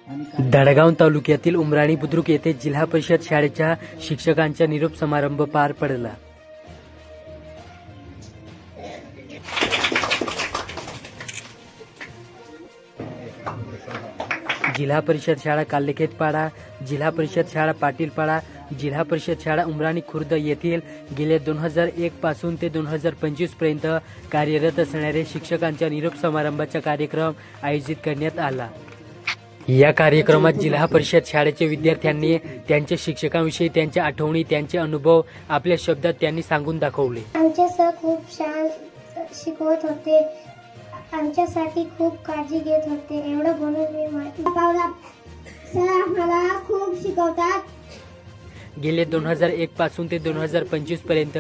दडगाव तालुक्यातील उमराणी बुद्रुक येथे जिल्हा परिषद शाळेच्या शिक्षकांचा निरोप समारंभ पार पडला। जिल्हा परिषद शाळा काल्लेखेतपाडा, जिल्हा परिषद शाळा पाटीलपाडा, जिल्हा परिषद शाळा उमराणी खुर्द येथील गेल्या 2001 पासून ते 2025 पर्यंत कार्यरत असणारे शिक्षकांच्या निरोप समारंभाचा कार्यक्रम आयोजित करण्यात आला। या कार्यक्रमात जिल्हा परिषद शाळेचे विद्यार्थ्यांनी त्यांच्या शिक्षकांविषयी त्यांच्या आठवणी, त्यांचे अनुभव आपल्या शब्दात त्यांनी सांगून दाखवले। आमचे सर खूप छान शिकवत होते, आमच्यासाठी खूप काळजी घेत होते, एवढं बोलून मी सर आम्हाला खूप शिकवतात। गेले 2001 पासून ते 2025 पर्यंत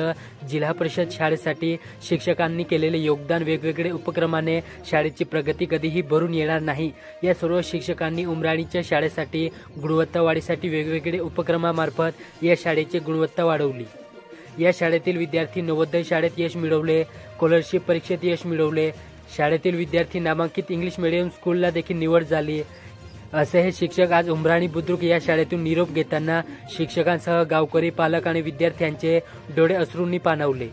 जिल्हा परिषद शाळेसाठी शिक्षकांनी केलेले योगदान, वेगवेगळे उपक्रमाने शाळेची प्रगती कधीही भरून येणार नाही। या सर्व शिक्षकांनी उमराणीच्या शाळेसाठी गुणवत्ता वाढीसाठी वेगवेगळे उपक्रमामार्फत या शाळेची गुणवत्ता वाढवली। या शाळेतील विद्यार्थी नवोदय शाळेत यश मिळवले, स्कॉलरशिप परीक्षेत यश मिळवले, शाळेतील विद्यार्थी नामांकित इंग्लिश मीडियम स्कूलला देखील निवड झाली। असे हे शिक्षक आज उमराणी बुद्रुक या शाळेतून निरोप घेताना शिक्षकांसह गावकरी, पालक आणि विद्यार्थ्यांचे डोळे अश्रूंनी पाणावले।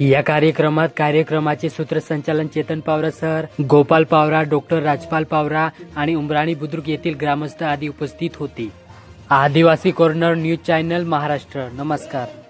या कार्यक्रमात कार्यक्रमाचे सूत्रसंचालन चेतन पावरा सर, गोपाल पावरा, डॉक्टर राजपाल पावरा आणि उमराणी बुद्रुक येथील ग्रामस्थ आदी उपस्थित होते। आदिवासी कॉर्नर न्यूज चॅनल महाराष्ट्र। नमस्कार।